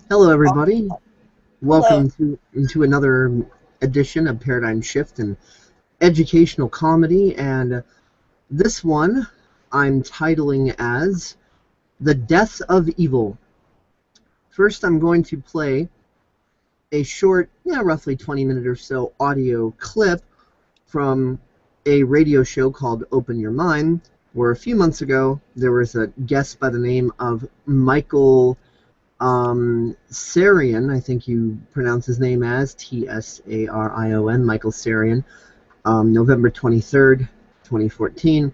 Hello, everybody. Hello. Welcome into another edition of Paradigm Shift and Educational Comedy. And this one I'm titling as The Death of Evil. First, I'm going to play a short, roughly 20-minute or so audio clip from a radio show called Open Your Mind, where a few months ago there was a guest by the name of Michael Sarian, I think you pronounce his name as Tsarion, Michael Sarian, November 23rd, 2014.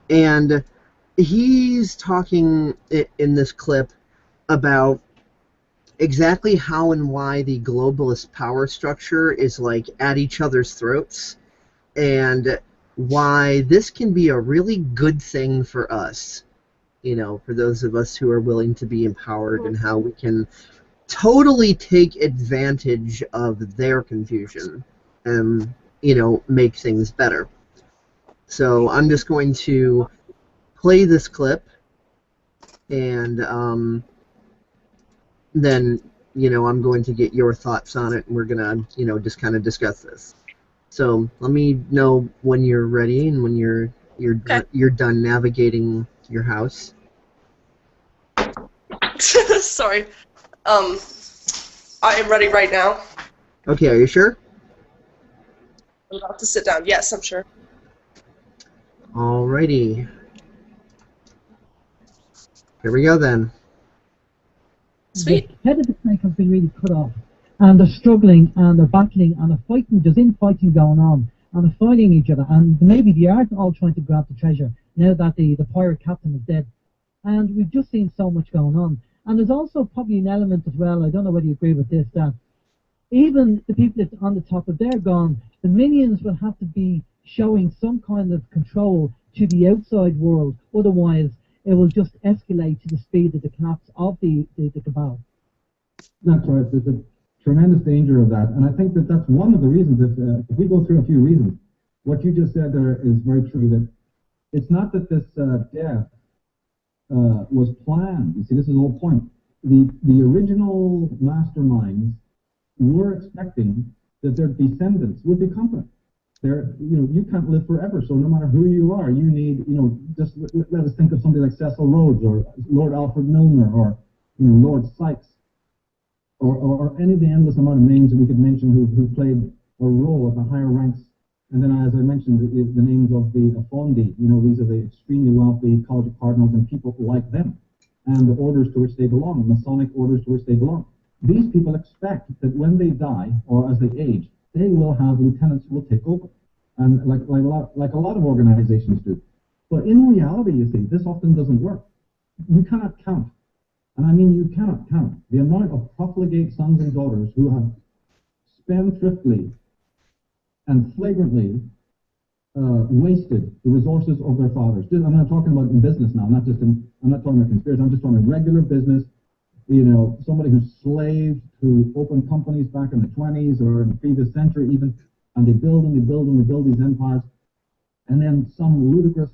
And he's talking in this clip about exactly how and why the globalist power structure is like at each other's throats, and why this can be a really good thing for us, for those of us who are willing to be empowered, and how we can totally take advantage of their confusion and, make things better. So I'm just going to play this clip, and then, I'm going to get your thoughts on it, and we're going to, just kind of discuss this. So let me know when you're ready and when Okay. you're done navigating your house. Sorry. I am ready right now. Okay, are you sure? I'm about to sit down. Yes, I'm sure. Alrighty. Here we go then. Sweet. The head of the snake has been really cut off, and they're struggling, and they're battling, and they're fighting. There's infighting going on, and they're fighting each other, and maybe they are all trying to grab the treasure now that the pirate captain is dead. And we've just seen so much going on. And there's also probably an element as well, I don't know whether you agree with this, that even the people that's on the top, if they're gone, the minions will have to be showing some kind of control to the outside world. Otherwise, it will just escalate to the speed of the collapse of the cabal. That's right. There's a tremendous danger of that. And I think that that's one of the reasons. If we go through a few reasons, what you just said there is very true, that it's not that this death was planned. You see, this is the whole point. The original masterminds were expecting that their descendants would be competent. You can't live forever, so no matter who you are, you need, just let us think of somebody like Cecil Rhodes or Lord Alfred Milner or Lord Sykes or any of the endless amount of names that we could mention who played a role at the higher ranks. And then, as I mentioned, the names of the Affondi, these are the extremely wealthy College of Cardinals and people like them, and the orders to which they belong, the Masonic orders to which they belong. These people expect that when they die, or as they age, they will have lieutenants who will take over, and like a lot of organizations do. But in reality, you see, this often doesn't work. You cannot count, and I mean you cannot count, the amount of profligate sons and daughters who have spendthriftly and flagrantly wasted the resources of their fathers. I'm not talking about in business now, I'm not talking about conspiracy, I'm just talking about regular business. Somebody who slaved, who opened companies back in the 20s or in the previous century even, and they build and they build and they build these empires, and then some ludicrous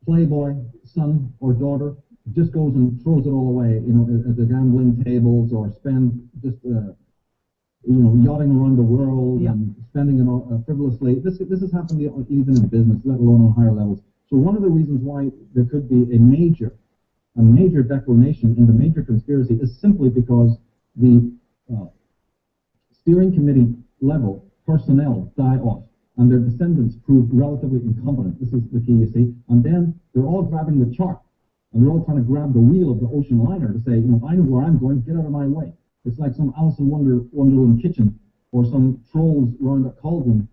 playboy son or daughter just goes and throws it all away, at the gambling tables, or spend just yachting around the world, Yeah, and spending it frivolously. This has happened even in business, let alone on higher levels. So one of the reasons why there could be a major declination in the major conspiracy is simply because the steering committee level personnel die off, and their descendants prove relatively incompetent. This is the key, you see. And then they're all grabbing the chart, and they're all trying to grab the wheel of the ocean liner to say, I know where I'm going, get out of my way. It's like some Alice in Wonderland kitchen, or some trolls around a cauldron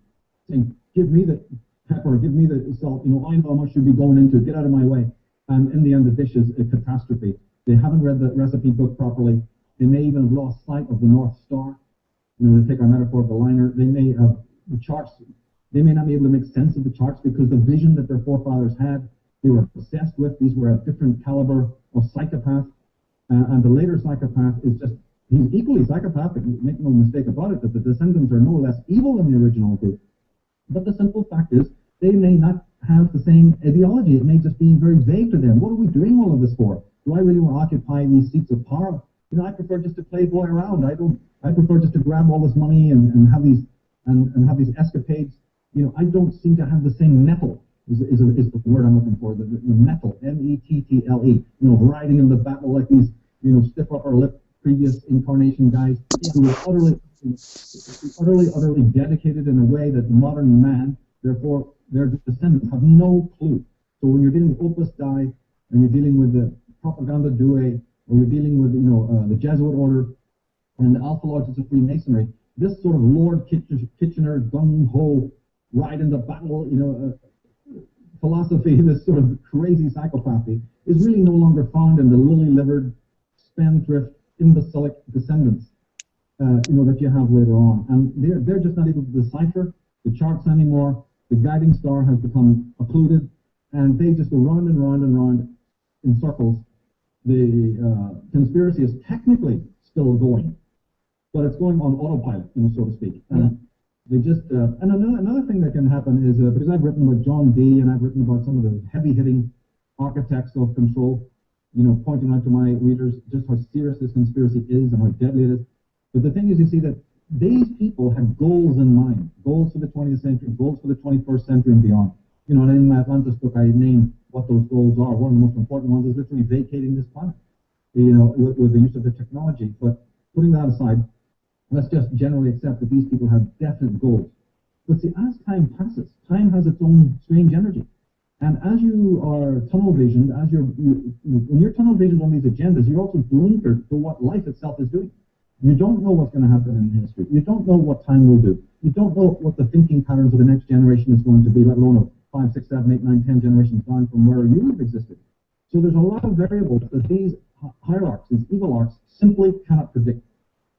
saying, give me the pepper, give me the salt, I know how much you'll be going into, get out of my way. And in the end, the dish is a catastrophe. They haven't read the recipe book properly. They may even have lost sight of the North Star. To take our metaphor of the liner, they may have the charts. They may not be able to make sense of the charts because the vision that their forefathers had, they were obsessed with. These were a different caliber of psychopath. And the later psychopath is just, he's equally psychopathic, make no mistake about it, that the descendants are no less evil than the original group. But the simple fact is, they may not have the same ideology. It may just be very vague to them. What are we doing all of this for? Do I really want to occupy these seats of power? You know, I prefer just to playboy around. I prefer just to grab all this money and have these have these escapades. You know, I don't seem to have the same mettle. Is the word I'm looking for? The mettle, mettle. You know, riding in the battle like these, you know, stiff upper lip previous incarnation guys who were utterly dedicated in a way that the modern man, therefore their descendants, have no clue. So when you're dealing with Opus Dei and you're dealing with the Propaganda Due, or you're dealing with, you know, the Jesuit order and the Alpha Lodges of Freemasonry, this sort of Lord Kitchener gung-ho ride in the battle, you know, philosophy, this sort of crazy psychopathy, is really no longer found in the lily-livered, spendthrift, imbecilic descendants, you know, that you have later on. And they're just not able to decipher the charts anymore. The guiding star has become occluded, and they just go round and round and round in circles. The conspiracy is technically still going, but it's going on autopilot, you know, so to speak. And they just and another thing that can happen is because I've written about John Dee and I've written about some of the heavy-hitting architects of control, you know, pointing out to my readers just how serious this conspiracy is and how deadly it is. But the thing is, you see that these people had goals in mind, goals for the 20th century, goals for the 21st century and beyond. You know, and in my Atlantis book, I name what those goals are. One of the most important ones is literally vacating this planet, you know, with the use of the technology. But putting that aside, let's just generally accept that these people have definite goals. But see, as time passes, time has its own strange energy. And as you are tunnel visioned, when you're tunnel visioned on these agendas, you're also blinkered to what life itself is doing. You don't know what's going to happen in history. You don't know what time will do. You don't know what the thinking patterns of the next generation is going to be, let alone 5, 6, 7, 8, 9, 10 generations down from where you have existed. So there's a lot of variables that these hierarchs, these evil arcs, simply cannot predict.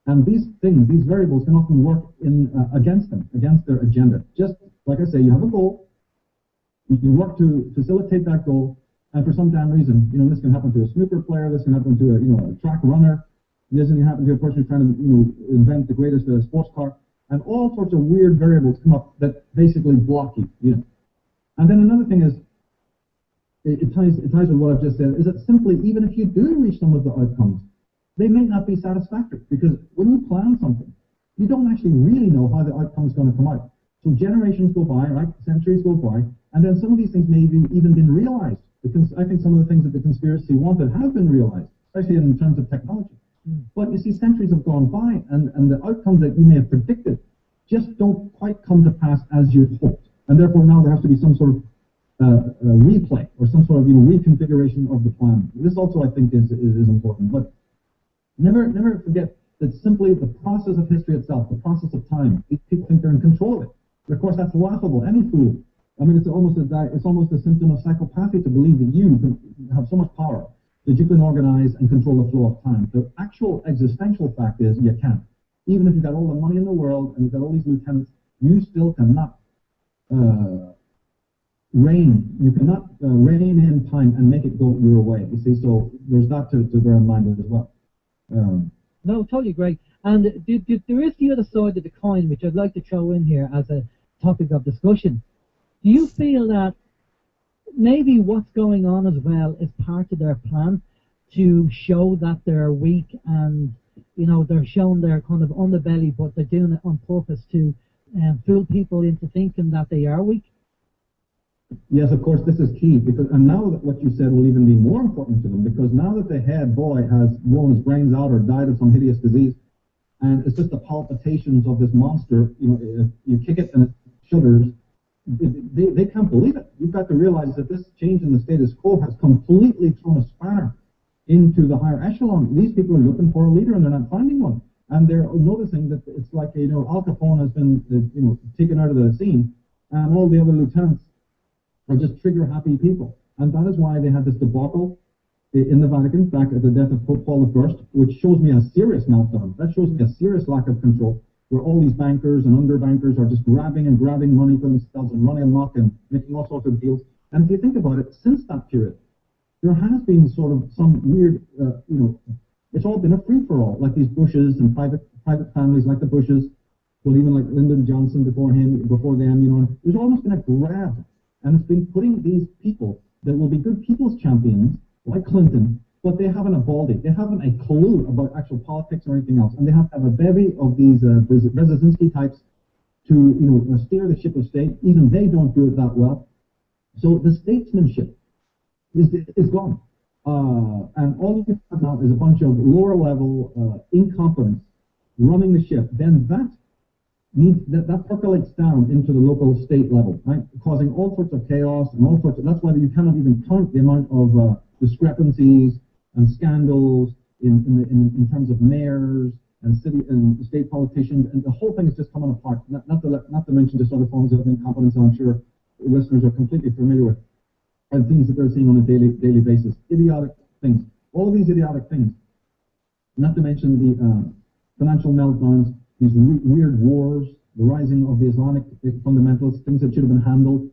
And these things, these variables, can often work in against them, against their agenda. Just like I say, you have a goal, you work to facilitate that goal, and for some damn reason, you know, this can happen to a snooker player, this can happen to a track runner, this can happen to a person who's trying to, invent the greatest sports car, and all sorts of weird variables come up that basically block you, And then another thing is, it ties with what I've just said, is that simply, even if you do reach some of the outcomes, they may not be satisfactory, because when you plan something, you don't actually really know how the outcome is going to come out. So generations go by, right? Centuries go by, and then some of these things may have even been realized. Because I think some of the things that the conspiracy wanted have been realized, especially in terms of technology. But you see, centuries have gone by, and the outcomes that you may have predicted just don't quite come to pass as you'd hoped. And therefore now there has to be some sort of replay, or some sort of reconfiguration of the plan. This also, I think, is important. But never forget that simply the process of history itself, the process of time, these people think they're in control of it. But of course, that's laughable. Any fool. I mean, it's almost a symptom of psychopathy to believe that you can have so much power that you can organize and control the flow of time. The actual existential fact is you can't. Even if you've got all the money in the world and you've got all these lieutenants, you still cannot rein. You cannot rein in time and make it go your way. You see, so there's that to bear in mind as well. No, totally great. And there is the other side of the coin, which I'd like to throw in here as a topic of discussion. Do you feel that maybe what's going on as well is part of their plan to show that they're weak, and they're showing their kind of underbelly, but they're doing it on purpose to fool people into thinking that they are weak? Yes, of course, this is key, and now that what you said will even be more important to them, because now that the head boy has blown his brains out or died of some hideous disease, and it's just the palpitations of this monster, you kick it and it shudders. They can't believe it. You've got to realize that this change in the status quo has completely thrown a spanner into the higher echelon. These people are looking for a leader and they're not finding one, and they're noticing that it's like Al Capone has been taken out of the scene, and all the other lieutenants are just trigger-happy people. And that is why they had this debacle in the Vatican back at the death of Pope Paul I, which shows me a serious meltdown. That shows me a serious lack of control, where all these bankers and underbankers are just grabbing money for themselves and running amok and making all sorts of deals. And if you think about it, since that period, there has been sort of some weird, it's all been a free-for-all, like these Bushes and private families like the Bushes, well, even like Lyndon Johnson before them, there's almost been a grab. And it's been putting these people that will be good people's champions, like Clinton, but they haven't a baldy. They haven't a clue about actual politics or anything else, and they have to have a bevy of these Brzezinski types to, you know, steer the ship of state. Even they don't do it that well. So the statesmanship is gone, and all you have now is a bunch of lower level incompetence running the ship. Then that percolates down into the local state level, right, causing all sorts of chaos and all sorts of. That's why you cannot even count the amount of discrepancies and scandals in terms of mayors and city and state politicians, and the whole thing is just coming apart. Not to mention just other forms of incompetence I'm sure listeners are completely familiar with, and things that they're seeing on a daily basis. Idiotic things. All these idiotic things. Not to mention the financial meltdowns, these weird wars, the rising of the Islamic fundamentals, things that should have been handled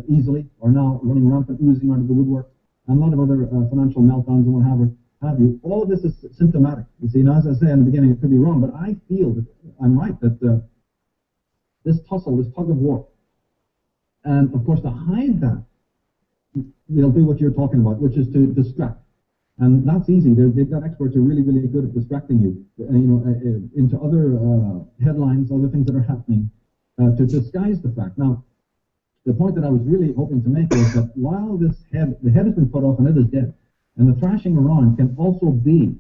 easily are now running rampant, oozing out of the woodwork, and a lot of other financial meltdowns and what have you. All of this is symptomatic. You see, now, as I say in the beginning, it could be wrong, but I feel that I'm right, that this tussle, this tug of war, and of course to hide that, they'll do what you're talking about, which is to distract. And that's easy. They've got experts who are really, really good at distracting you, into other headlines, other things that are happening, to disguise the fact. Now, the point that I was really hoping to make was that while the head has been cut off and it is dead, and the thrashing around can also be,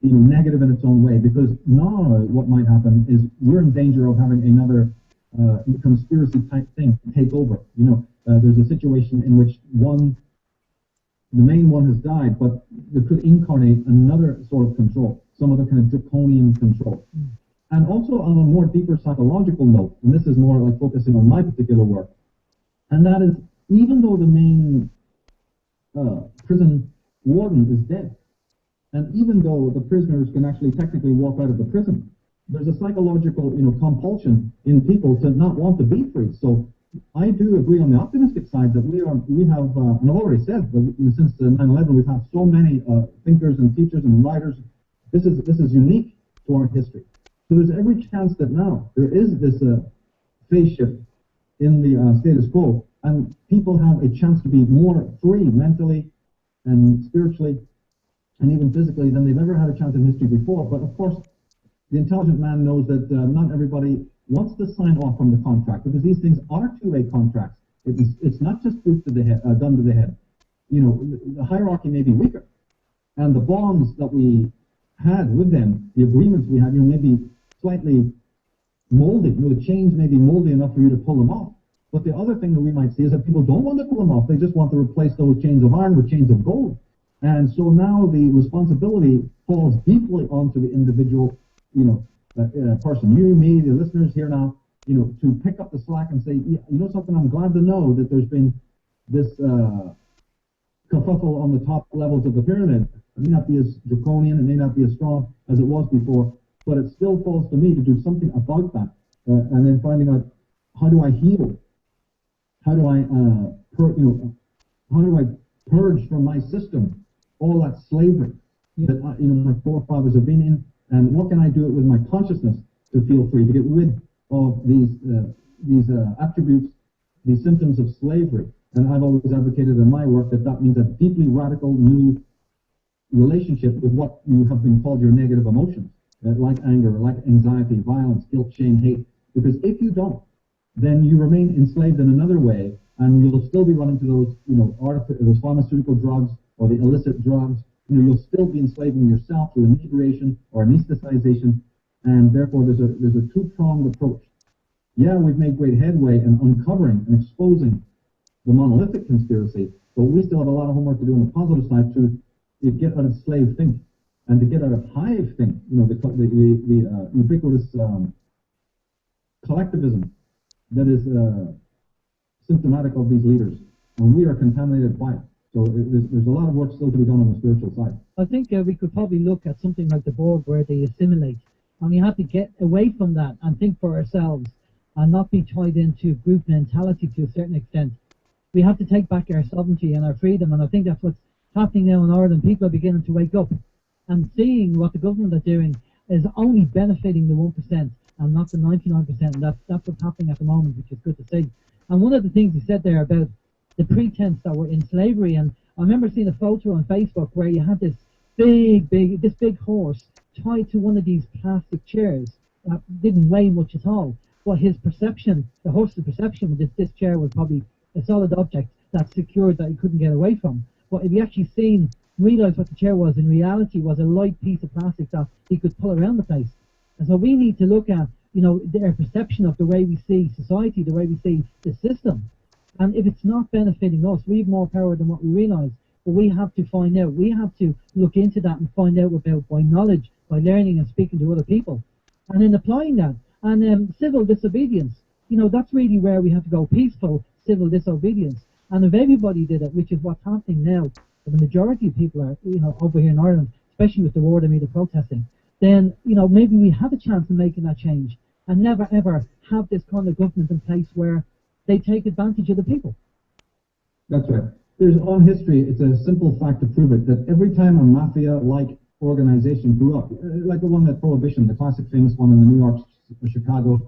negative in its own way, because now what might happen is we're in danger of having another conspiracy type thing take over. There's a situation in which the main one has died, but it could incarnate another sort of control, some other kind of draconian control. And also on a more deeper psychological note, and this is more like focusing on my particular work, and that is, even though the main prison warden is dead, and even though the prisoners can actually technically walk out of the prison, there's a psychological, compulsion in people to not want to be free. So I do agree on the optimistic side that we have, and I've already said, that since 9/11 we've had so many thinkers and teachers and writers. This is unique to our history. So there's every chance that now there is this phase shift in the status quo, and people have a chance to be more free mentally and spiritually and even physically than they've ever had a chance in history before. But of course, the intelligent man knows that not everybody wants to sign off on the contract, because these things are two-way contracts. It's not just gun to the head. The hierarchy may be weaker, and the bonds that we had with them, the agreements we had, may be slightly molded. The chains may be moldy enough for you to pull them off. But the other thing that we might see is that people don't want to pull them off. They just want to replace those chains of iron with chains of gold. And so now the responsibility falls deeply onto the individual, person, you, me, the listeners here now, to pick up the slack and say, something, I'm glad to know that there's been this kerfuffle on the top levels of the pyramid. It may not be as draconian, it may not be as strong as it was before, but it still falls to me to do something about that, and then finding out, how do I heal? How do I, how do I purge from my system all that slavery that my forefathers have been in, and what can I do it with my consciousness to feel free, to get rid of these attributes, these symptoms of slavery? And I've always advocated in my work that means a deeply radical new relationship with what you have been called your negative emotions, like anger, like anxiety, violence, guilt, shame, hate. Because if you don't, then you remain enslaved in another way, and you'll still be running to those pharmaceutical drugs or the illicit drugs. You'll still be enslaving yourself through inebriation or anesthetization, and therefore there's a two-pronged approach. Yeah, we've made great headway in uncovering and exposing the monolithic conspiracy, but we still have a lot of homework to do on the positive side to get out of slave think and to get out of hive think. The ubiquitous collectivism that is symptomatic of these leaders, and we are contaminated by it. So there's a lot of work still to be done on the spiritual side. I think we could probably look at something like the Borg, where they assimilate, and we have to get away from that and think for ourselves and not be tied into group mentality to a certain extent. We have to take back our sovereignty and our freedom, and I think that's what's happening now in Ireland. People are beginning to wake up and seeing what the government are doing is only benefiting the 1% and not the 99%, and that's what's happening at the moment, which is good to see. And one of the things you said there about the pretense that we're in slavery, and I remember seeing a photo on Facebook where you had this big horse tied to one of these plastic chairs that didn't weigh much at all. But his perception, the horse's perception, was this chair was probably a solid object that's secured that he couldn't get away from. But if you actually realised what the chair was, in reality was a light piece of plastic that he could pull around the place. And so we need to look at, their perception of the way we see society, the way we see the system. And if it's not benefiting us, we have more power than what we realise. But we have to find out. We have to look into that and find out about by knowledge, by learning and speaking to other people. And then applying that. And civil disobedience, that's really where we have to go. Peaceful civil disobedience. And if everybody did it, which is what's happening now, the majority of people are, over here in Ireland, especially with the war they made of protesting, then, maybe we have a chance of making that change and never ever have this kind of government in place where they take advantage of the people. That's right. There's on history, it's a simple fact to prove it, that every time a mafia-like organization grew up, like the one that Prohibition, the classic famous one in the New York, Chicago,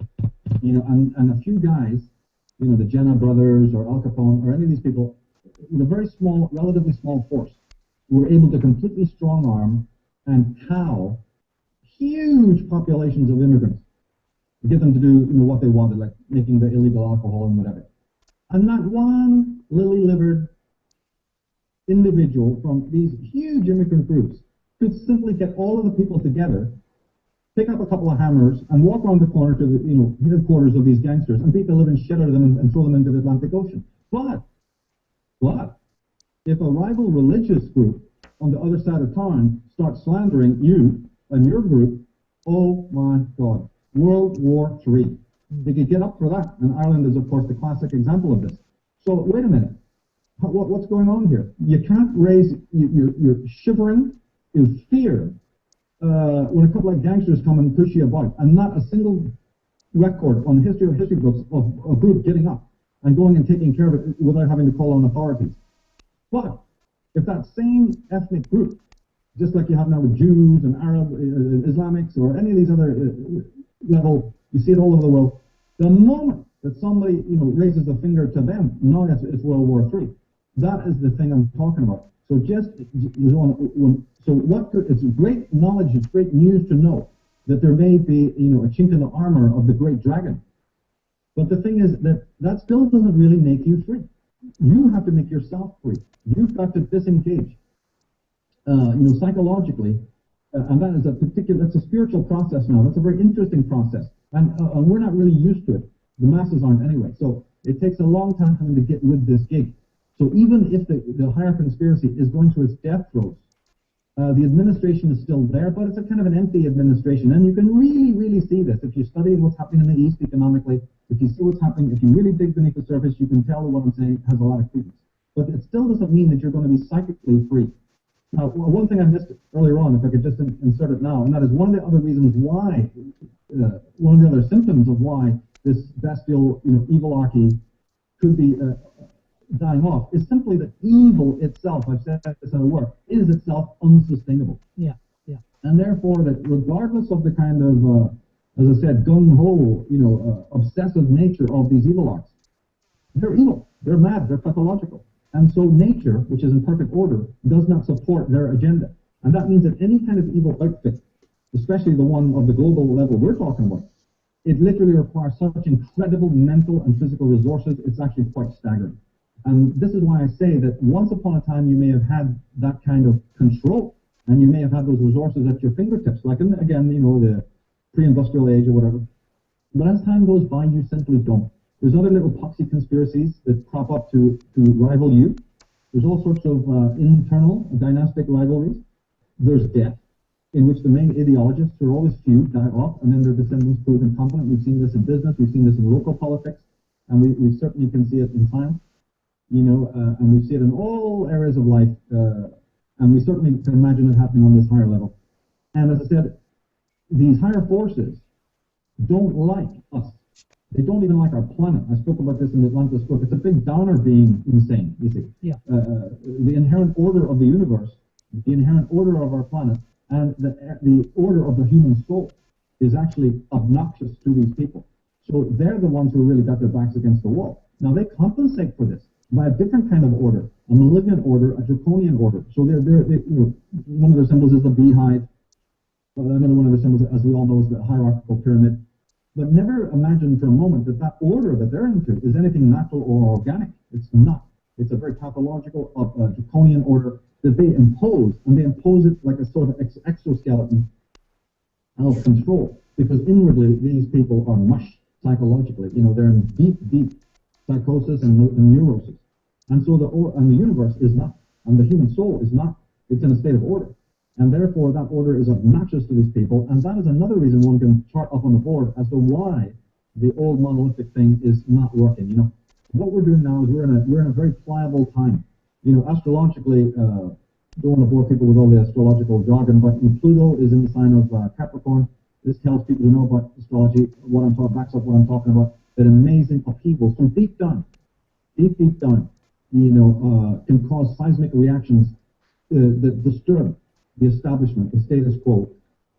and a few guys, the Jenna brothers or Al Capone or any of these people, with a very small, relatively small force, were able to completely strong-arm and cow huge populations of immigrants, get them to do what they wanted, like making the illegal alcohol and whatever. And not one lily-livered individual from these huge immigrant groups could simply get all of the people together, pick up a couple of hammers, and walk around the corner to the headquarters of these gangsters and beat the living shit out of them and throw them into the Atlantic Ocean. But if a rival religious group on the other side of town starts slandering you and your group, oh my God, World War III. They could get up for that, and Ireland is, of course, the classic example of this. So wait a minute, what's going on here? You can't raise, you're shivering in fear when a couple of gangsters come and push you about, and not a single record on the history of history books of a group getting up and going and taking care of it without having to call on authorities. But if that same ethnic group, just like you have now with Jews and Arab, Islamics, or any of these other level, you see it all over the world, the moment that somebody raises a finger to them, now it's World War III. That is the thing I'm talking about. So it's great knowledge, it's great news to know that there may be a chink in the armor of the great dragon. But the thing is that still doesn't really make you free. You have to make yourself free. You've got to disengage, psychologically, and that's a spiritual process now. That's a very interesting process, and we're not really used to it. The masses aren't anyway. So it takes a long time for them to get with this gig. So even if the higher conspiracy is going to its death throes, the administration is still there, but it's a kind of an empty administration. And you can really, really see this. If you study what's happening in the East economically, if you see what's happening, if you really dig beneath the surface, you can tell that what I'm saying has a lot of credence. But it still doesn't mean that you're going to be psychically free. Now, one thing I missed earlier on, if I could just insert it now, and that is one of the other reasons why, one of the other symptoms of why this bestial, evilarchy could be dying off, is simply that evil itself, I've said this in a word, is itself unsustainable. Yeah. And therefore, that regardless of the kind of, as I said, gung-ho, obsessive nature of these evil arts, they're evil, they're mad, they're pathological. And so nature, which is in perfect order, does not support their agenda. And that means that any kind of evil outfit, especially the one of the global level we're talking about, it literally requires such incredible mental and physical resources, it's actually quite staggering. And this is why I say that once upon a time you may have had that kind of control, and you may have had those resources at your fingertips, like again, the pre-industrial age or whatever. But as time goes by, you simply don't. There's other little poxy conspiracies that crop up to rival you. There's all sorts of internal dynastic rivalries. There's death, in which the main ideologists, who are always few, die off, and then their descendants prove incompetent. We've seen this in business, we've seen this in local politics, and we certainly can see it in science, and we see it in all areas of life, and we certainly can imagine it happening on this higher level. And as I said, these higher forces don't like us. They don't even like our planet. I spoke about this in the Atlantis book. It's a big downer being insane, you see. Yeah. The inherent order of the universe, the inherent order of our planet, and the order of the human soul is actually obnoxious to these people. So they're the ones who really got their backs against the wall. Now, they compensate for this by a different kind of order, a malignant order, a draconian order. So one of their symbols is the beehive. Another one of their symbols, as we all know, is the hierarchical pyramid. But never imagine for a moment that that order that they're into is anything natural or organic. It's not. It's a very pathological, draconian order that they impose, and they impose it like a sort of exoskeleton of control. Because inwardly, these people are mush psychologically. You know, they're in deep, deep psychosis and neurosis. And so the universe is not, and the human soul is not. It's in a state of order. And therefore, that order is obnoxious to these people. And that is another reason one can chart up on the board as to why the old monolithic thing is not working. You know, what we're doing now is we're in a very pliable time. You know, astrologically, don't want to bore people with all the astrological jargon, but Pluto is in the sign of Capricorn. This tells people who know about astrology what I'm talking, backs up what I'm talking about. That amazing upheaval from deep down, deep down, you know, can cause seismic reactions that disturb the establishment, the status quo.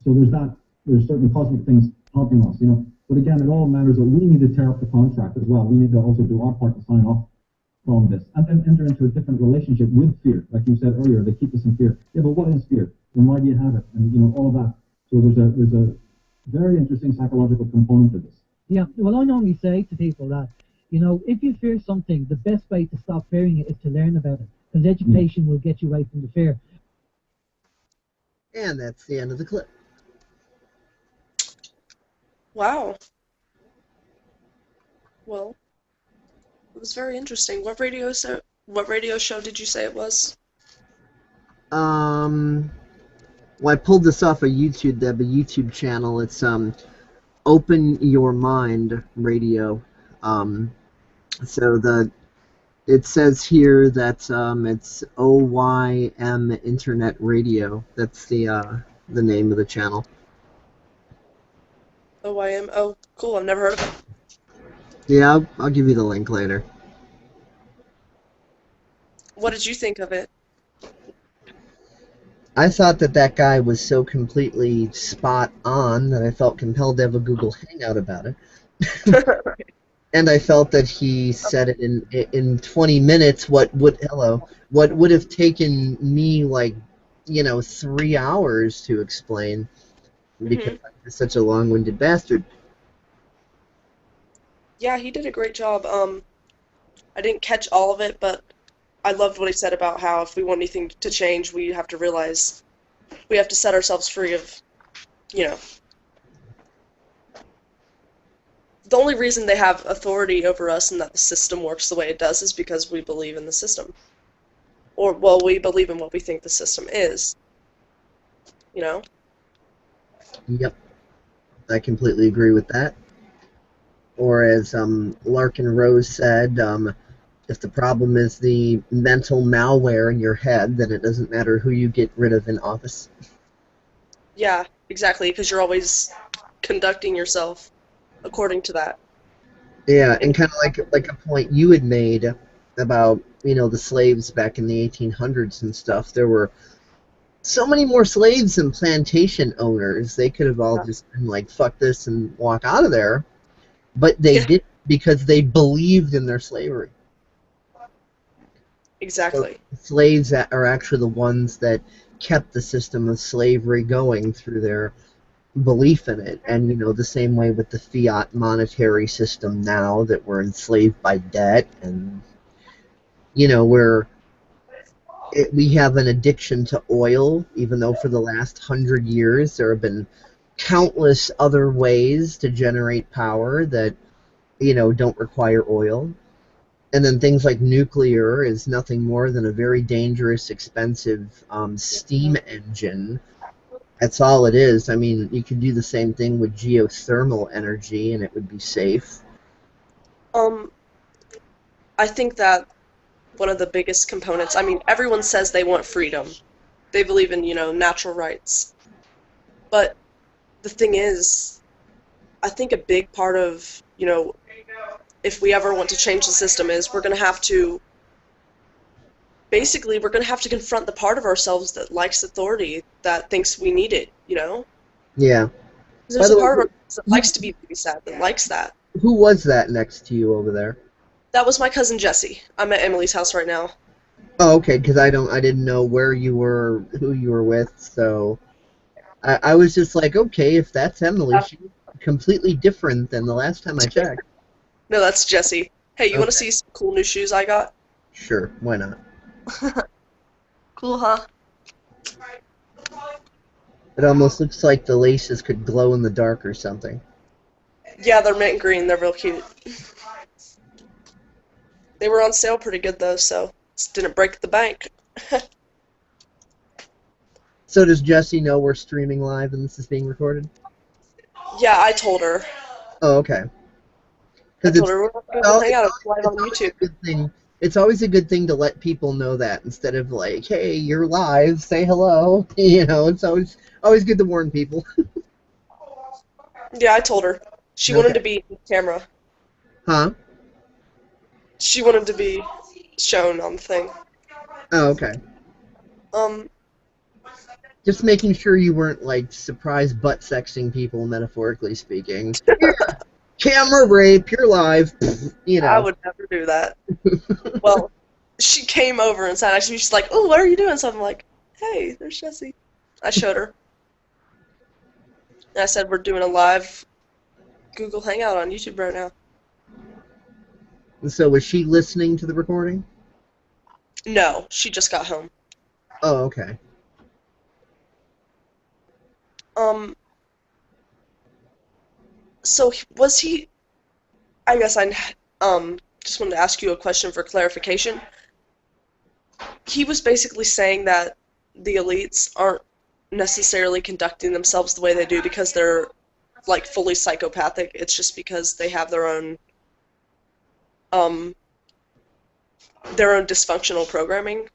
So there's certain cosmic things helping us, you know. But again, it all matters that we need to tear up the contract as well. We need to also do our part to sign off from this and then enter into a different relationship with fear. Like you said earlier, they keep us in fear. Yeah, but what is fear? And why do you have it? And, you know, all of that. So there's a very interesting psychological component to this. Yeah, well, I normally say to people that, you know, if you fear something, the best way to stop fearing it is to learn about it, because education will get you away from the fear. And that's the end of the clip. Wow. Well, it was very interesting. What radio show did you say it was? Well, I pulled this off of YouTube. They have a YouTube channel. It's Open Your Mind Radio. So it says here that it's OYM Internet Radio. That's the name of the channel. OYM. Oh, cool. I've never heard of it. Yeah, I'll give you the link later. What did you think of it? I thought that guy was so completely spot on that I felt compelled to have a Google Hangout about it. And I felt that he said it in 20 minutes what would have taken me, like, you know, 3 hours to explain, because I'm such a long-winded bastard. Yeah, he did a great job. I didn't catch all of it, but I loved what he said about how if we want anything to change, we have to realize we have to set ourselves free of, you know, the only reason they have authority over us and that the system works the way it does is because we believe in the system. Or, well, we believe in what we think the system is. You know? Yep. I completely agree with that. Or as Larkin Rose said, if the problem is the mental malware in your head, then it doesn't matter who you get rid of in office. Yeah, exactly, because you're always conducting yourself according to that. Yeah, and kind of like a point you had made about, you know, the slaves back in the 1800s and stuff. There were so many more slaves than plantation owners. They could have all just been like, fuck this and walk out of there. But they didn't, because they believed in their slavery. Exactly. So slaves are actually the ones that kept the system of slavery going through their belief in it. And, you know, the same way with the fiat monetary system now, that we're enslaved by debt, and, you know, we have an addiction to oil, even though for the last 100 years there have been countless other ways to generate power that, you know, don't require oil. And then things like nuclear is nothing more than a very dangerous, expensive steam engine. That's all it is. I mean, you could do the same thing with geothermal energy and it would be safe. I think that one of the biggest components, I mean, everyone says they want freedom. They believe in, you know, natural rights. But the thing is, I think a big part of, you know, if we ever want to change the system is we're going to have to, basically, we're going to have to confront the part of ourselves that likes authority, that thinks we need it, you know? Yeah. There's a part of ourselves that likes to be babysat, that likes that. Who was that next to you over there? That was my cousin Jesse. I'm at Emily's house right now. Oh, okay, because I didn't know where you were, who you were with, so I was just like, okay, if that's Emily, she's completely different than the last time I checked. No, that's Jesse. Hey, you want to Okay, see some cool new shoes I got? sure, why not? Cool, huh? It almost looks like the laces could glow in the dark or something. Yeah, they're mint green. They're real cute. They were on sale pretty good though, so didn't break the bank. So does Jesse know we're streaming live and this is being recorded? Yeah, I told her. Oh, okay. I Because told her we're gonna go well, hang out. It's live on it's always YouTube. a good thing. It's always a good thing to let people know that instead of like, hey, you're live, say hello. It's always good to warn people. Yeah, I told her. She wanted Okay. to be on camera. Huh? She wanted to be shown on the thing. Oh, okay. Um, Just making sure you weren't like surprise butt sexing people, metaphorically speaking. Yeah, camera rape, you're live. I would never do that. Well, she came over and sat next to me. She's like, "Oh, what are you doing?" So I'm like, "Hey, there's Jessie." I showed her. And I said, "We're doing a live Google Hangout on YouTube right now." So was she listening to the recording? No, she just got home. Oh, okay. Um, so was he? I guess I just wanted to ask you a question for clarification. He was basically saying that the elites aren't necessarily conducting themselves the way they do because they're like fully psychopathic. It's just because they have um their own dysfunctional programming.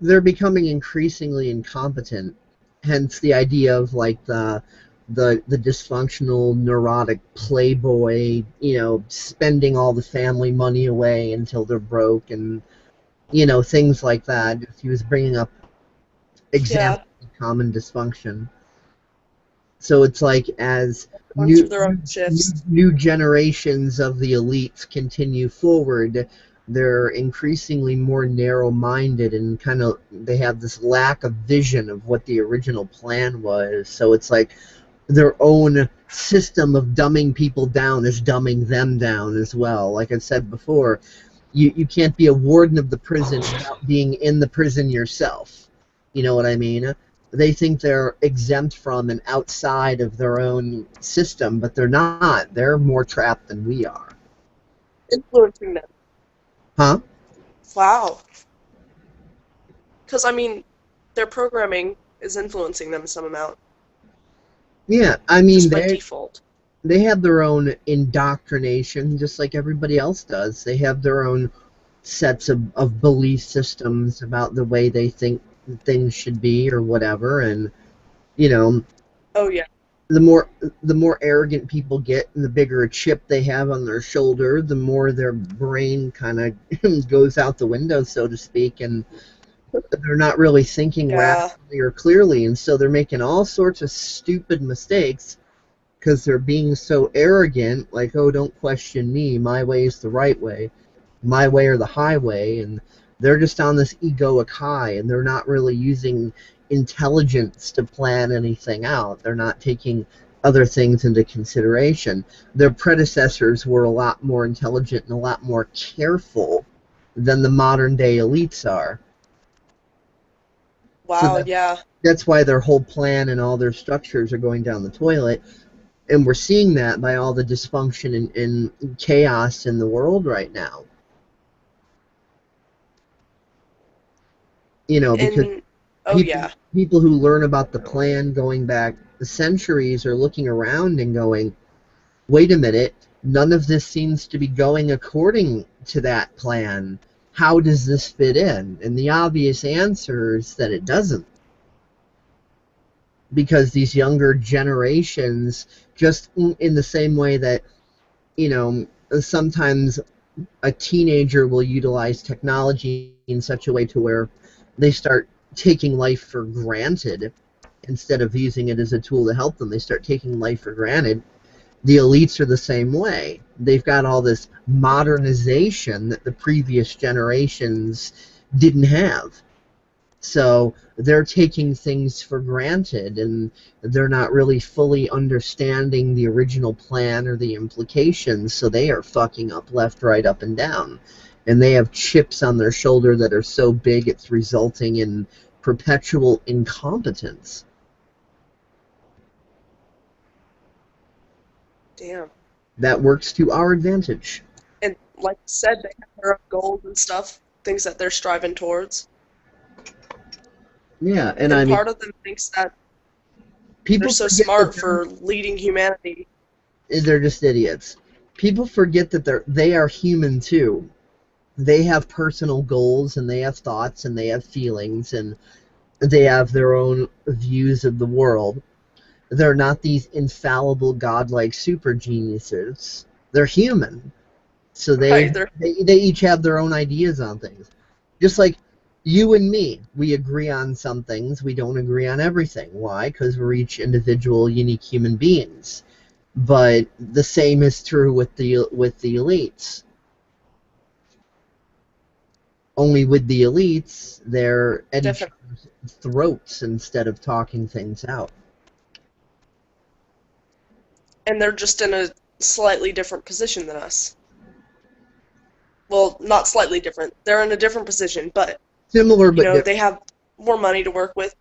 They're becoming increasingly incompetent. Hence the idea of like the dysfunctional, neurotic playboy, spending all the family money away until they're broke and things like that. He was bringing up Yeah, examples of common dysfunction. So it's like as going through their own shifts. new generations of the elites continue forward, they're increasingly more narrow-minded and kind of they have this lack of vision of what the original plan was. So it's like their own system of dumbing people down is dumbing them down as well. Like I said before, you can't be a warden of the prison without being in the prison yourself. You know what I mean? They think they're exempt from and outside of their own system, but they're not. They're more trapped than we are. Influencing them. Huh? Wow. Because, I mean, their programming is influencing them some amount, Yeah, I mean, just by default. they have their own indoctrination, just like everybody else does. They have their own sets of belief systems about the way they think things should be or whatever. And, you know, Oh, yeah. the more arrogant people get and the bigger a chip they have on their shoulder, the more their brain kind of goes out the window, so to speak, and they're not really thinking Yeah. rationally or clearly, and so they're making all sorts of stupid mistakes because they're being so arrogant, like, oh, don't question me, my way is the right way, my way or the highway, and they're just on this egoic high, and they're not really using intelligence to plan anything out. They're not taking other things into consideration. Their predecessors were a lot more intelligent and a lot more careful than the modern day elites are. So Wow, yeah. that's why their whole plan and all their structures are going down the toilet. And we're seeing that by all the dysfunction and chaos in the world right now. Because And, oh, people yeah. people who learn about the plan going back centuries are looking around and going, wait a minute, none of this seems to be going according to that plan. How does this fit in? And the obvious answer is that it doesn't. Because these younger generations, just in the same way that, sometimes a teenager will utilize technology in such a way to where they start taking life for granted instead of using it as a tool to help them. They start taking life for granted. The elites are the same way. They've got all this modernization that the previous generations didn't have. So they're taking things for granted, and they're not really fully understanding the original plan or the implications, so they are fucking up left, right, up, and down. And they have chips on their shoulder that are so big it's resulting in perpetual incompetence. Damn. That works to our advantage. And like I said, they have their own goals and stuff, things that they're striving towards. Yeah, And I mean, part of them thinks that people they're so forget smart that for leading humanity. they're just idiots. People forget that they are human too. They have personal goals, and they have thoughts, and they have feelings, and they have their own views of the world. They're not these infallible, godlike super geniuses. They're human. So Right, they each have their own ideas on things. Just like you and me, we agree on some things, we don't agree on everything. Why? Because we're each individual, unique human beings. But the same is true with the elites. Only with the elites, they're at each other's throats instead of talking things out. and they're just in a slightly different position than us. Well, not slightly different. They're in a different position, but Similar, but different. they have more money to work with.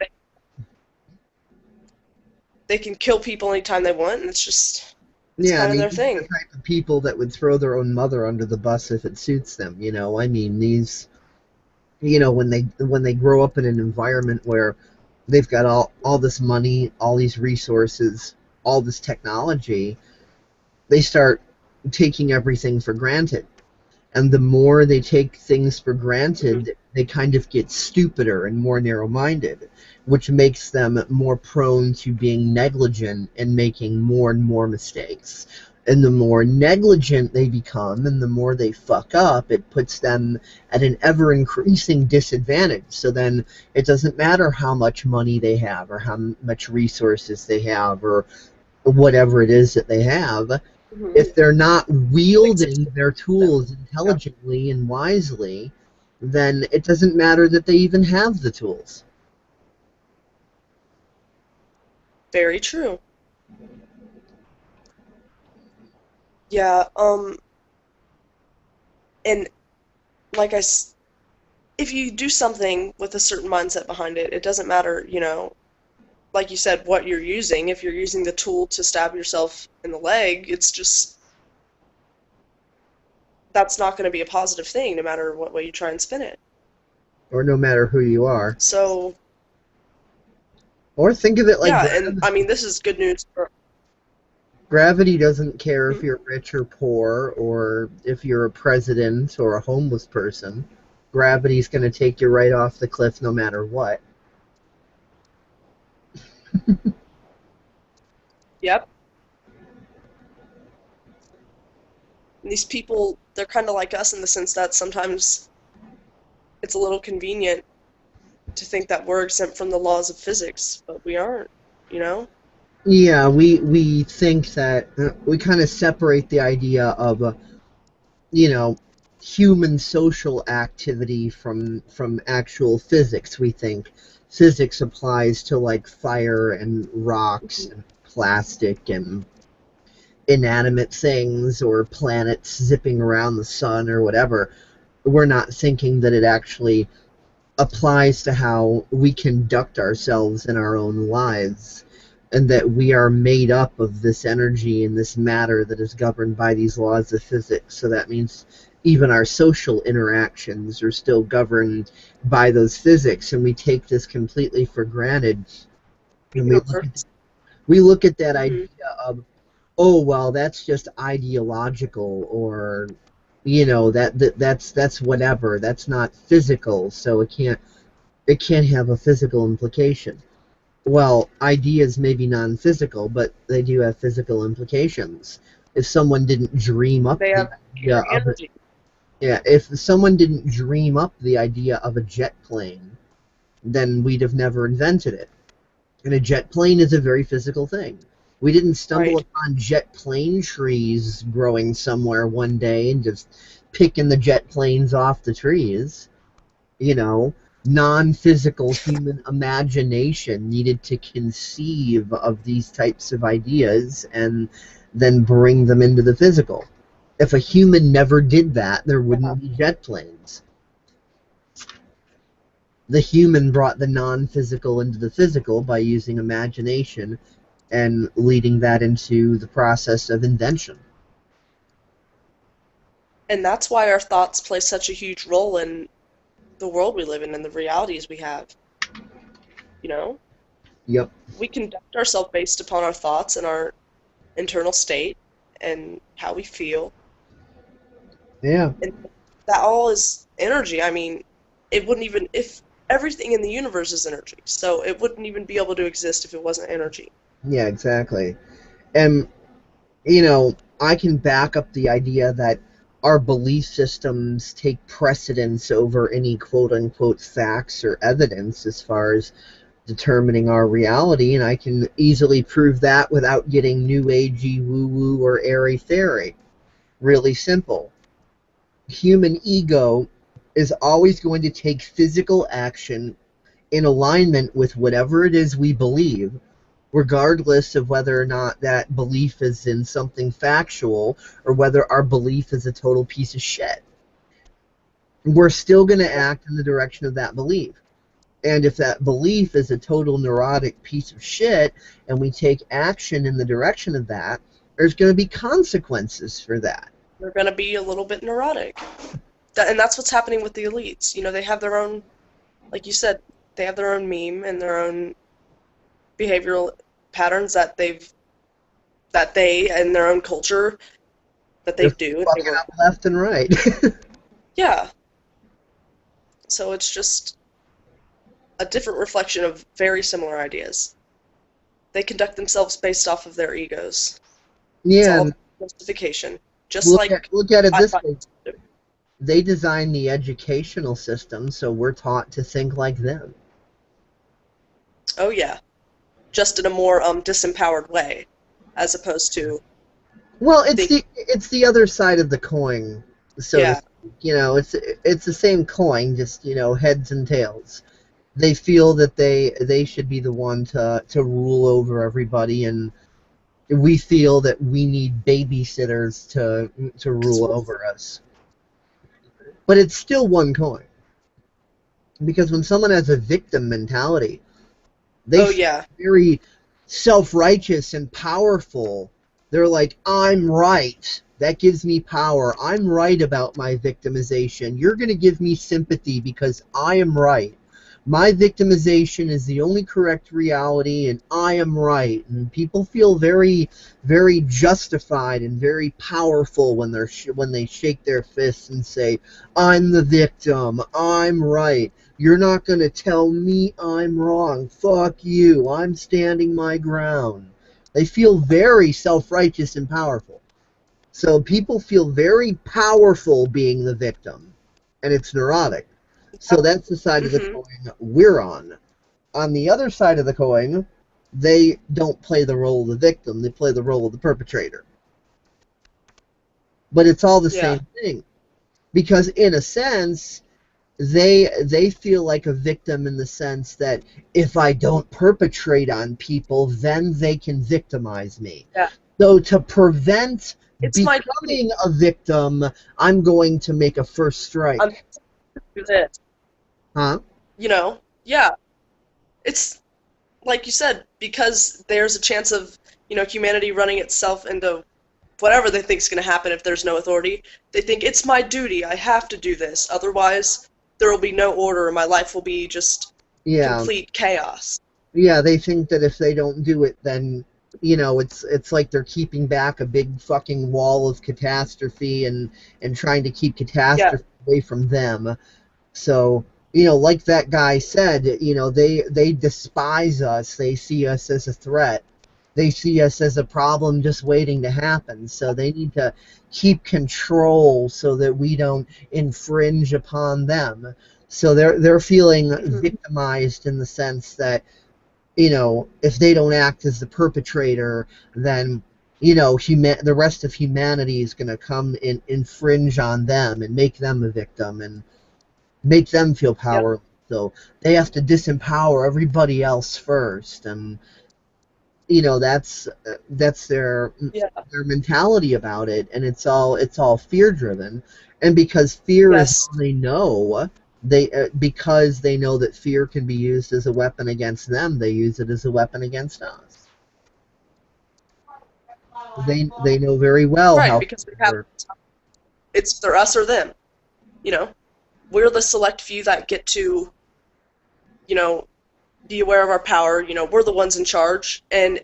They can kill people anytime they want, and it's kind of their thing. The type of people that would throw their own mother under the bus if it suits them. I mean, these, when they grow up in an environment where they've got all this money, all these resources, all this technology, they start taking everything for granted. And the more they take things for granted, they kind of get stupider and more narrow-minded, which makes them more prone to being negligent and making more and more mistakes. And the more negligent they become and the more they fuck up, it puts them at an ever-increasing disadvantage. So then it doesn't matter how much money they have or how much resources they have or whatever it is that they have. If they're not wielding their tools intelligently and wisely, then it doesn't matter that they even have the tools. Very true. Yeah, and like if you do something with a certain mindset behind it, it doesn't matter, like you said, what you're using. If you're using the tool to stab yourself in the leg, it's just, that's not going to be a positive thing, no matter what way you try and spin it. Or no matter who you are. So. Or think of it like. Yeah, and I mean, this is good news for. Gravity doesn't care if you're rich or poor, or if you're a president or a homeless person. Gravity's going to take you right off the cliff no matter what. Yep. And these people, they're kind of like us in the sense that sometimes it's a little convenient to think that we're exempt from the laws of physics, but we aren't, Yeah, we think that we kind of separate the idea of, human social activity from actual physics. We think physics applies to like fire and rocks and plastic and inanimate things or planets zipping around the sun or whatever. We're not thinking that it actually applies to how we conduct ourselves in our own lives, and that we are made up of this energy and this matter that is governed by these laws of physics. So that means even our social interactions are still governed by those physics, and we take this completely for granted. And we look at that idea of, oh, well, that's just ideological, or that's whatever. That's not physical, so it can't have a physical implication. Well, ideas may be non-physical, but they do have physical implications. If someone didn't dream up they have idea of it, if someone didn't dream up the idea of a jet plane, then we'd have never invented it. And a jet plane is a very physical thing. We didn't stumble Right. upon jet plane trees growing somewhere one day and just picking the jet planes off the trees. You know, non-physical human imagination needed to conceive of these types of ideas and then bring them into the physical. If a human never did that, there wouldn't be jet planes. The human brought the non-physical into the physical by using imagination and leading that into the process of invention. And that's why our thoughts play such a huge role in the world we live in and the realities we have. You know, Yep. we conduct ourselves based upon our thoughts and our internal state and how we feel. Yeah. And that all is energy. I mean, it wouldn't even, if everything in the universe is energy, so it wouldn't even be able to exist if it wasn't energy. Yeah, exactly. And, you know, I can back up the idea that our belief systems take precedence over any quote-unquote facts or evidence as far as determining our reality, and I can easily prove that without getting new agey woo-woo or airy-fairy. Really simple. Human ego is always going to take physical action in alignment with whatever it is we believe, regardless of whether or not that belief is in something factual or whether our belief is a total piece of shit. We're still going to act in the direction of that belief. And if that belief is a total neurotic piece of shit and we take action in the direction of that, there's going to be consequences for that. They're going to be a little bit neurotic. And that's what's happening with the elites. You know, they have their own, like you said, they have their own meme and their own behavioral patterns that they and their own culture that they They're do. fucking up left and right. Yeah. So it's just a different reflection of very similar ideas. They conduct themselves based off of their egos. It's Yeah, all and justification. Just look like at it I this find. way. They design the educational system, so we're taught to think like them. Oh yeah. Just in a more disempowered way, as opposed to Well, think. it's the other side of the coin, so to Yeah. speak. You know, it's the same coin, just, you know, heads and tails. They feel that they should be the one to rule over everybody, and we feel that we need babysitters to rule over us. But it's still one coin. Because when someone has a victim mentality, they Oh feel yeah. very self-righteous and powerful. They're like, I'm right. That gives me power. I'm right about my victimization. You're going to give me sympathy because I am right. My victimization is the only correct reality, and I am right. And people feel very, very justified and very powerful when when they shake their fists and say, "I'm the victim. I'm right. You're not going to tell me I'm wrong. Fuck you. I'm standing my ground." They feel very self-righteous and powerful. So people feel very powerful being the victim, and it's neurotic. So that's the side of the Mm-hmm. coin we're on. On the other side of the coin, they don't play the role of the victim, they play the role of the perpetrator. But it's all the Yeah. same thing. Because in a sense, they feel like a victim in the sense that if I don't perpetrate on people, then they can victimize me. Yeah. So to prevent It's my duty. becoming a victim, I'm going to make a first strike. I'm to do this. Huh? You know? Yeah. It's like you said, because there's a chance of, humanity running itself into whatever they think is going to happen if there's no authority. They think it's my duty. I have to do this. Otherwise, there will be no order and my life will be just Yeah. complete chaos. Yeah, they think that if they don't do it, then, you know, it's like they're keeping back a big fucking wall of catastrophe and trying to keep Yeah. catastrophe away from them. So, you know, like that guy said, you know, they despise us. They see us as a threat. They see us as a problem just waiting to happen. So they need to keep control so that we don't infringe upon them. So they're feeling Mhm. victimized in the sense that if they don't act as the perpetrator, then the rest of humanity is going to come and infringe on them and make them a victim and make them feel Yeah. powerless. So they have to disempower everybody else first, and that's their Yeah. mentality about it, and it's all fear driven, and because fear is Yes. all they know, because they know that fear can be used as a weapon against them, they use it as a weapon against us. They know very well Right, how because we fear have works. it's either us or them. You know, we're the select few that get to, be aware of our power. We're the ones in charge, and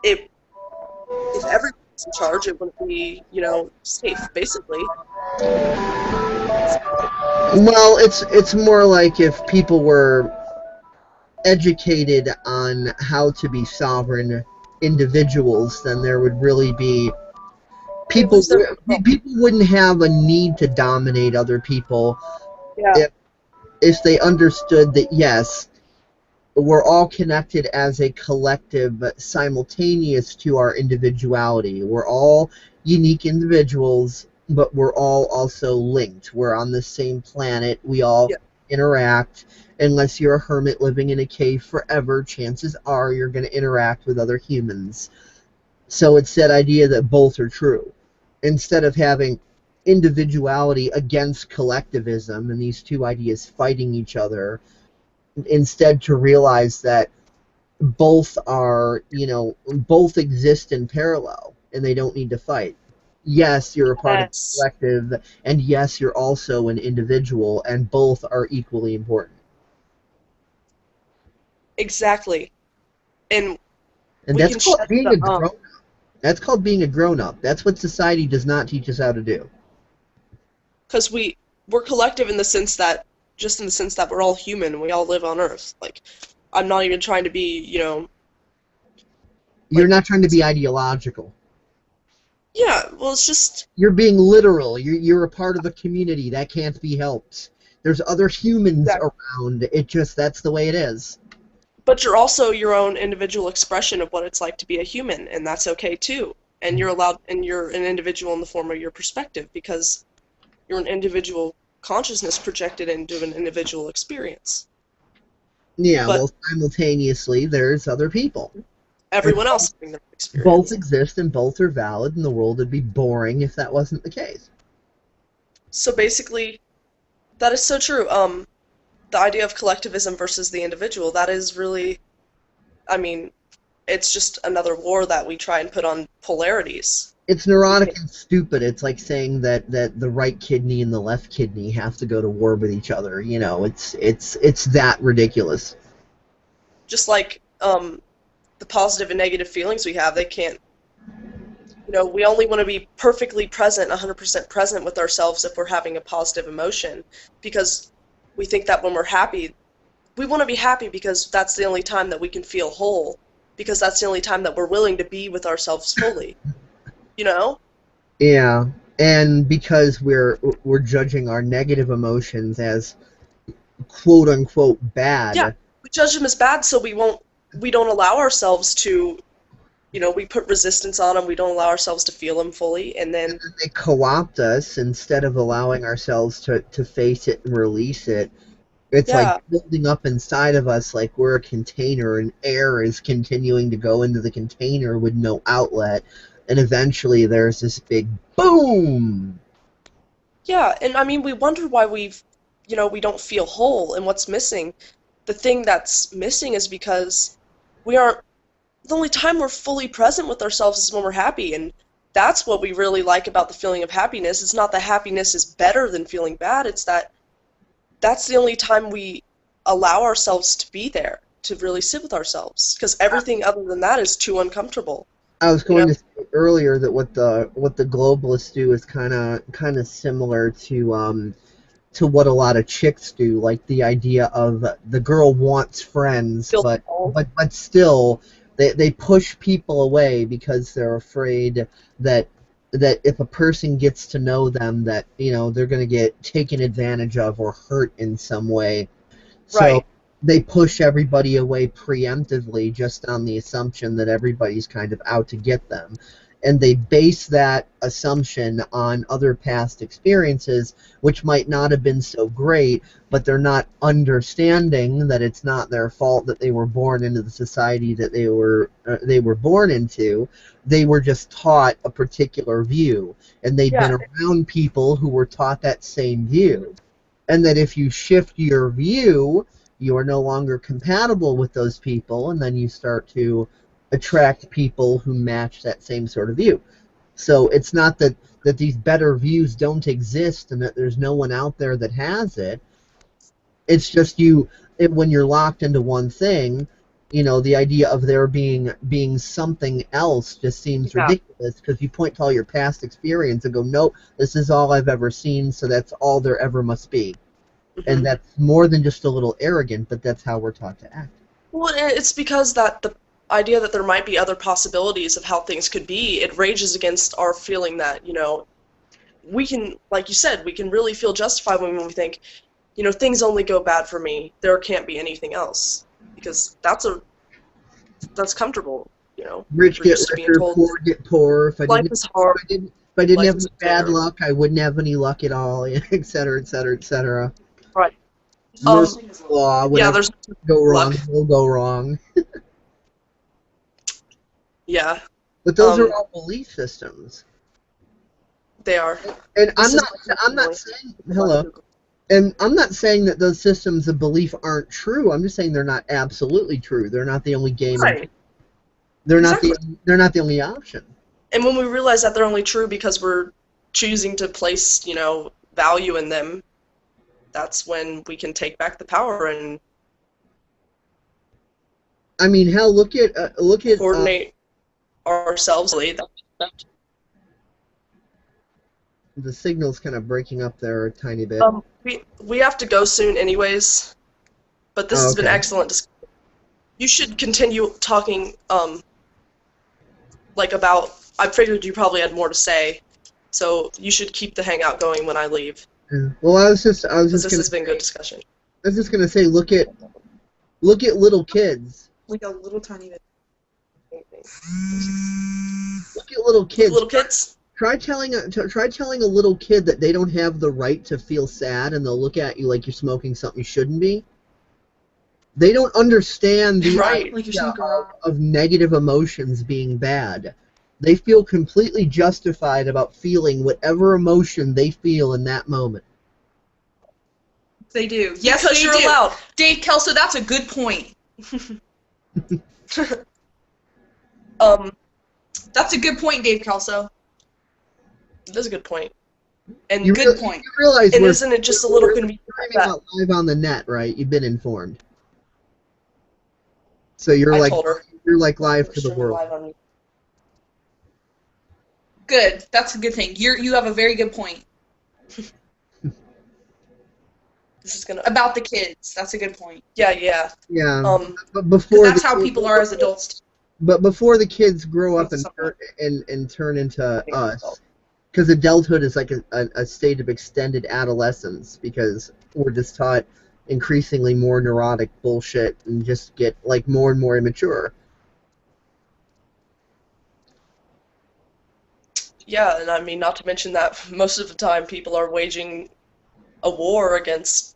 if everyone was in charge, it wouldn't be, safe, basically. Well, it's more like if people were educated on how to be sovereign individuals, then there would really be They people lose their control. people wouldn't have a need to dominate other people Yeah. if they understood that, yes, we're all connected as a collective, but simultaneous to our individuality. We're all unique individuals, but we're all also linked. We're on the same planet. We all Yeah. interact. Unless you're a hermit living in a cave forever, chances are you're going to interact with other humans. So it's that idea that both are true. Instead of having individuality against collectivism and these two ideas fighting each other, instead to realize that both exist in parallel and they don't need to fight. Yes, you're a part of the Yes. collective, and yes, you're also an individual, and both are equally important. Exactly. And And we that's can called shed being the a grown up. That's called being a grown up. That's what society does not teach us how to do. because we're collective in the sense that we're all human. We all live on Earth. Like, I'm not even trying to be, You're like, not trying to be ideological. yeah. Well, it's just You're being literal. You're a part of a community. That can't be helped. There's other humans that. around. That's the way it is. But you're also your own individual expression of what it's like to be a human, and that's okay too. And you're an individual in the form of your perspective because you're an individual consciousness projected into an individual experience. Yeah, But well, simultaneously, there's other people. And everyone else having their both experience. exist and both are valid, and the world would be boring if that wasn't the case. So basically, that is so true. The idea of collectivism versus the individual, that is really, I mean, it's just another war that we try and put on polarities. It's neurotic and stupid. It's like saying that the right kidney and the left kidney have to go to war with each other. It's that ridiculous. Just like the positive and negative feelings we have, they can't, we only want to be perfectly present, 100% present with ourselves if we're having a positive emotion, because we think that when we're happy, we want to be happy because that's the only time that we can feel whole, because that's the only time that we're willing to be with ourselves fully, you know? Yeah, and because we're judging our negative emotions as quote unquote Yeah, bad. we judge them as bad, so we don't allow ourselves to, we put resistance on them, we don't allow ourselves to feel them fully, and then, They co-opt us instead of allowing ourselves to face it and release it. It's like yeah, building up inside of us like we're a container, and air is continuing to go into the container with no outlet, and eventually there's this big boom. yeah, and I mean, we wonder why we don't feel whole and what's missing. The thing that's missing is because we aren't, the only time we're fully present with ourselves is when we're happy, and that's what we really like about the feeling of happiness. It's not that happiness is better than feeling bad, it's that that's the only time we allow ourselves to be there, to really sit with ourselves, because everything other than that is too uncomfortable, I was you know? going to say earlier that what the globalists do is kind of similar to what a lot of chicks do, like the idea of the girl wants friends, Feel but whole. but still they push people away because they're afraid that if a person gets to know them, that they're going to get taken advantage of or hurt in some way. So Right. they push everybody away preemptively just on the assumption that everybody's kind of out to get them. And they base that assumption on other past experiences, which might not have been so great, but they're not understanding that it's not their fault that they were born into the society that they were born into. They were just taught a particular view, and they'd been around people who were taught that same view. And that if you shift your view, you are no longer compatible with those people, and then you start to attract people who match that same sort of view. So it's not that these better views don't exist and that there's no one out there that has it. It's just when you're locked into one thing, the idea of there being something else just seems ridiculous, because you point to all your past experience and go, nope, this is all I've ever seen, so that's all there ever must be. Mm-hmm. And that's more than just a little arrogant, but that's how we're taught to act. Well, it's because that the idea that there might be other possibilities of how things could be, it rages against our feeling that, we can, like you said, we can really feel justified when we think, things only go bad for me, there can't be anything else. Because that's comfortable, Rich get richer, poor get poorer. Life is hard. If I didn't have any bad luck, I wouldn't have any luck at all, et cetera, et cetera, et cetera. Right. Law, there's go wrong, will go wrong. Yeah. But those are all belief systems. They are. And I'm not saying hello. And I'm not saying that those systems of belief aren't true. I'm just saying they're not absolutely true. They're not the only game. Right. They're not the only option. And when we realize that they're only true because we're choosing to place, value in them, that's when we can take back the power and I mean, hell, look at coordinate ourselves. The signal's kind of breaking up there a tiny bit. We have to go soon anyways, but this has been excellent discussion. You should continue talking, about, I figured you probably had more to say, so you should keep the hangout going when I leave. Yeah. Well, I was just this has been good discussion. I was just gonna say, look at little kids. Like a little tiny bit. Look at little kids. Little kids? Try telling a little kid that they don't have the right to feel sad, and they'll look at you like you're smoking something you shouldn't be. They don't understand the idea of negative emotions being bad. They feel completely justified about feeling whatever emotion they feel in that moment. They do. Yes, because you're allowed. Dave Kelso, that's a good point. That's a good point, Dave Kelso. That's a good point. And good point. You realize and isn't it just a little convenient that live on the net, right? You've been informed. So you're like live to the world. Good. That's a good thing. You have a very good point. This is gonna about the kids. That's a good point. Yeah. But before that's how people are as adults. But before the kids grow up and turn into us, because adulthood is like a state of extended adolescence, because we're just taught increasingly more neurotic bullshit and just get like more and more immature. Yeah, and I mean, not to mention that most of the time people are waging a war against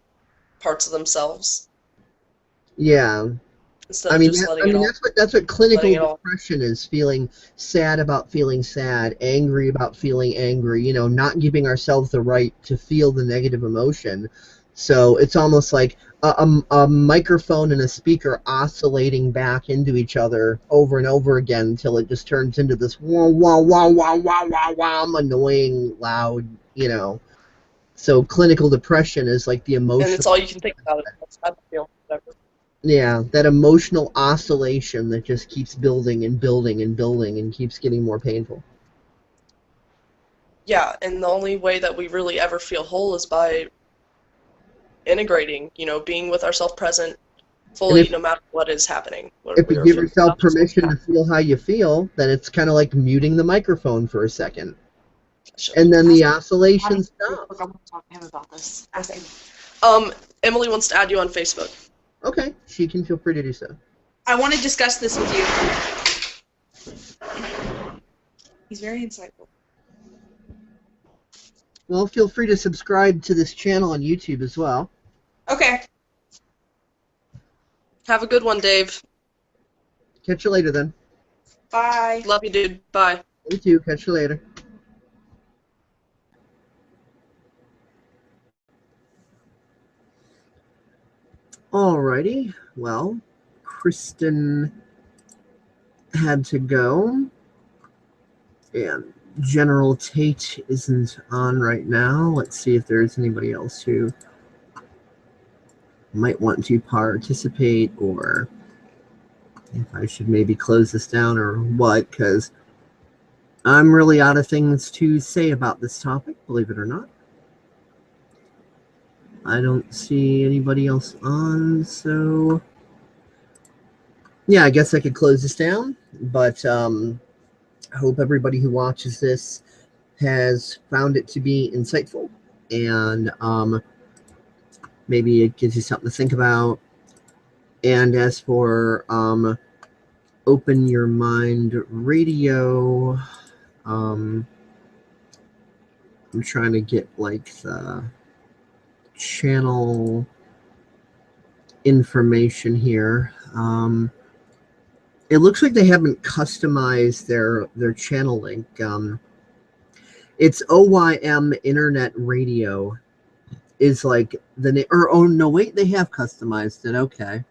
parts of themselves. Yeah. Instead of just letting it all, that's what clinical depression is, feeling sad about feeling sad, angry about feeling angry, not giving ourselves the right to feel the negative emotion. So it's almost like a microphone and a speaker oscillating back into each other over and over again until it just turns into this wah wah wah wah wah wah wah annoying loud, So clinical depression is like the emotion. And it's all you can think about. That's how I feel. Whatever. Yeah, that emotional oscillation that just keeps building and building and building and keeps getting more painful. Yeah, and the only way that we really ever feel whole is by integrating, being with ourselves present fully, no matter what is happening. If you give yourself permission to feel how you feel, then it's kind of like muting the microphone for a second. And then the oscillation stops. I want to talk to him about this. Ask him. Emily wants to add you on Facebook. Okay, she can feel free to do so. I want to discuss this with you. He's very insightful. Well, feel free to subscribe to this channel on YouTube as well. Okay. Have a good one, Dave. Catch you later then. Bye. Love you, dude. Bye. You too. Catch you later. Alrighty. Well, Kristen had to go. And General Tate isn't on right now. Let's see if there's anybody else who might want to participate, or if I should maybe close this down or what, because I'm really out of things to say about this topic, believe it or not. I don't see anybody else on, so yeah, I guess I could close this down, but I hope everybody who watches this has found it to be insightful, and maybe it gives you something to think about. And as for Open Your Mind Radio, I'm trying to get like the channel information here. It looks like they haven't customized their channel link. It's OYM Internet Radio is like the name, or oh no, wait, they have customized it. Okay,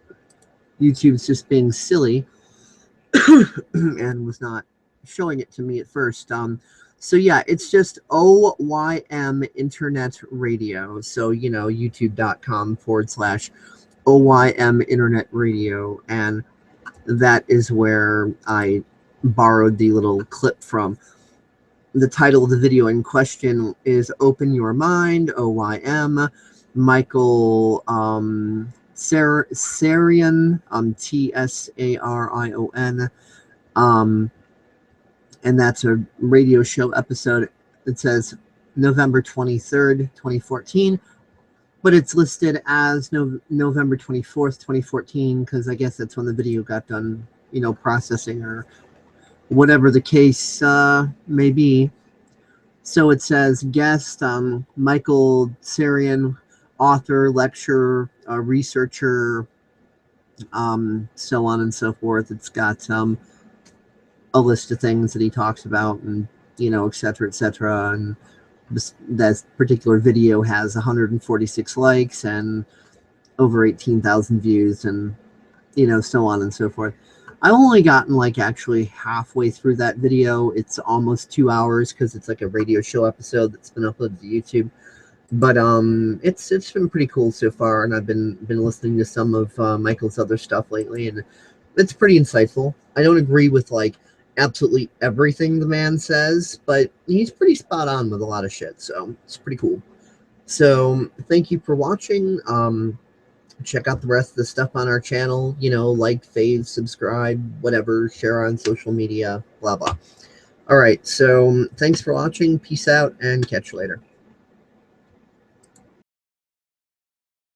YouTube's just being silly and was not showing it to me at first. So yeah, it's just OYM Internet Radio. So youtube.com/OYM Internet Radio, and that is where I borrowed the little clip from. The title of the video in question is Open Your Mind, OYM, Michael Tsarion, Tsarion, and that's a radio show episode. It says November 23rd, 2014, but it's listed as November 24th, 2014, because I guess that's when the video got done, processing or whatever the case may be. So it says guest Michael Tsarion, author, lecturer, researcher, so on and so forth. It's got a list of things that he talks about, and et cetera, et cetera. And that particular video has 146 likes and over 18,000 views, and so on and so forth. I've only gotten actually halfway through that video. It's almost 2 hours because it's like a radio show episode that's been uploaded to YouTube. But it's been pretty cool so far, and I've been listening to some of Michael's other stuff lately, and it's pretty insightful. I don't agree with absolutely everything the man says, but he's pretty spot on with a lot of shit, so it's pretty cool. So thank you for watching. Check out the rest of the stuff on our channel, like, fave, subscribe, whatever, share on social media, blah, blah. All right, so thanks for watching. Peace out, and catch you later.